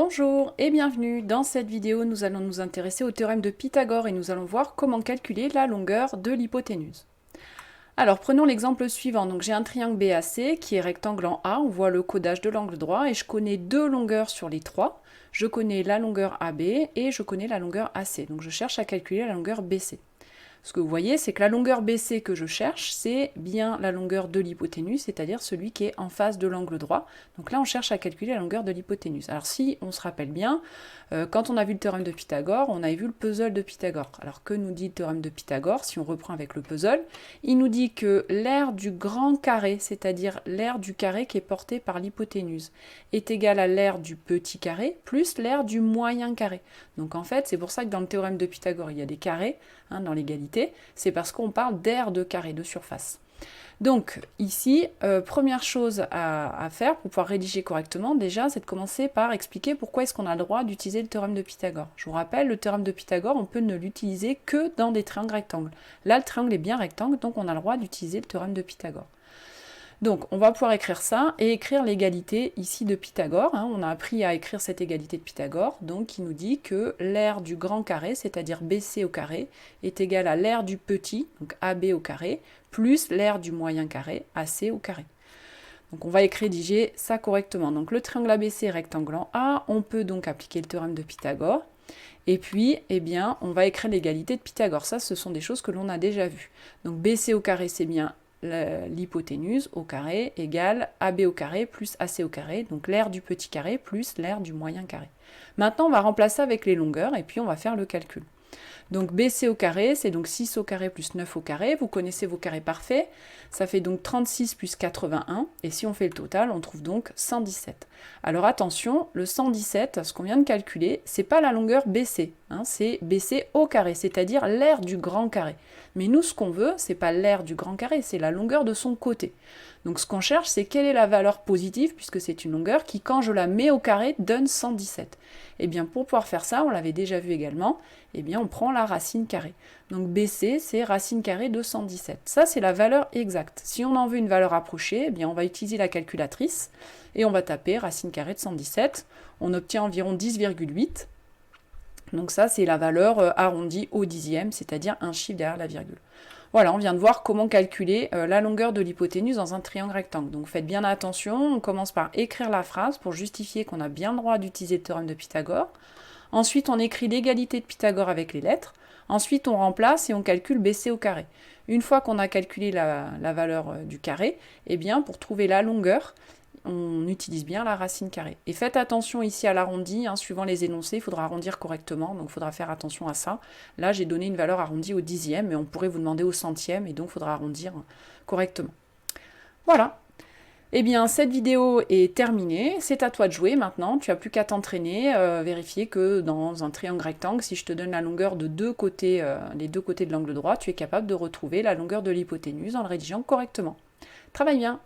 Bonjour et bienvenue. Dans cette vidéo, nous allons nous intéresser au théorème de Pythagore et nous allons voir comment calculer la longueur de l'hypoténuse. Alors prenons l'exemple suivant. Donc j'ai un triangle BAC qui est rectangle en A, on voit le codage de l'angle droit et je connais deux longueurs sur les trois. Je connais la longueur AB et je connais la longueur AC. Donc je cherche à calculer la longueur BC. Ce que vous voyez, c'est que la longueur BC que je cherche, c'est bien la longueur de l'hypoténuse, c'est-à-dire celui qui est en face de l'angle droit. Donc là, on cherche à calculer la longueur de l'hypoténuse. Alors si on se rappelle bien, quand on a vu le théorème de Pythagore, on avait vu le puzzle de Pythagore. Alors que nous dit le théorème de Pythagore? Si on reprend avec le puzzle, il nous dit que l'aire du grand carré, c'est-à-dire l'aire du carré qui est porté par l'hypoténuse, est égale à l'aire du petit carré plus l'aire du moyen carré. Donc en fait, c'est pour ça que dans le théorème de Pythagore, il y a des carrés, dans l'égalité, c'est parce qu'on parle d'aire de carré, de surface. Donc ici, première chose à faire pour pouvoir rédiger correctement, déjà, c'est de commencer par expliquer pourquoi est-ce qu'on a le droit d'utiliser le théorème de Pythagore. Je vous rappelle, le théorème de Pythagore, on peut ne l'utiliser que dans des triangles rectangles. Là, le triangle est bien rectangle, donc on a le droit d'utiliser le théorème de Pythagore. Donc, on va pouvoir écrire ça et écrire l'égalité ici de Pythagore. On a appris à écrire cette égalité de Pythagore, donc qui nous dit que l'aire du grand carré, c'est-à-dire BC au carré, est égale à l'aire du petit, donc AB au carré, plus l'aire du moyen carré, AC au carré. Donc on va rédiger ça correctement. Donc le triangle ABC est rectangle en A, on peut donc appliquer le théorème de Pythagore. Et puis, eh bien, on va écrire l'égalité de Pythagore. Ça, ce sont des choses que l'on a déjà vues. Donc BC au carré, c'est bien l'hypoténuse au carré égale AB au carré plus AC au carré, donc l'aire du petit carré plus l'aire du moyen carré. Maintenant, on va remplacer avec les longueurs et puis on va faire le calcul. Donc BC au carré, c'est donc 6 au carré plus 9 au carré. Vous connaissez vos carrés parfaits. Ça fait donc 36 plus 81. Et si on fait le total, on trouve donc 117. Alors attention, le 117, ce qu'on vient de calculer, c'est pas la longueur BC. C'est BC au carré, c'est-à-dire l'aire du grand carré. Mais nous, ce qu'on veut, c'est pas l'aire du grand carré, c'est la longueur de son côté. Donc ce qu'on cherche, c'est quelle est la valeur positive, puisque c'est une longueur qui, quand je la mets au carré, donne 117. Et bien pour pouvoir faire ça, on l'avait déjà vu également, eh bien on prend la racine carrée. Donc BC, c'est racine carrée de 117. Ça, c'est la valeur exacte. Si on en veut une valeur approchée, eh bien on va utiliser la calculatrice et on va taper racine carrée de 117. On obtient environ 10,8. Donc ça, c'est la valeur arrondie au dixième, c'est-à-dire un chiffre derrière la virgule. Voilà, on vient de voir comment calculer la longueur de l'hypoténuse dans un triangle rectangle. Donc faites bien attention, on commence par écrire la phrase pour justifier qu'on a bien le droit d'utiliser le théorème de Pythagore. Ensuite, on écrit l'égalité de Pythagore avec les lettres. Ensuite, on remplace et on calcule BC au carré. Une fois qu'on a calculé la valeur du carré, eh bien, pour trouver la longueur, on utilise bien la racine carrée. Et faites attention ici à l'arrondi, suivant les énoncés, il faudra arrondir correctement, donc il faudra faire attention à ça. Là, j'ai donné une valeur arrondie au dixième, mais on pourrait vous demander au centième, et donc il faudra arrondir correctement. Voilà. Eh bien, cette vidéo est terminée, c'est à toi de jouer maintenant, tu n'as plus qu'à t'entraîner, vérifier que dans un triangle rectangle, si je te donne la longueur de les deux côtés de l'angle droit, tu es capable de retrouver la longueur de l'hypoténuse en le rédigeant correctement. Travaille bien!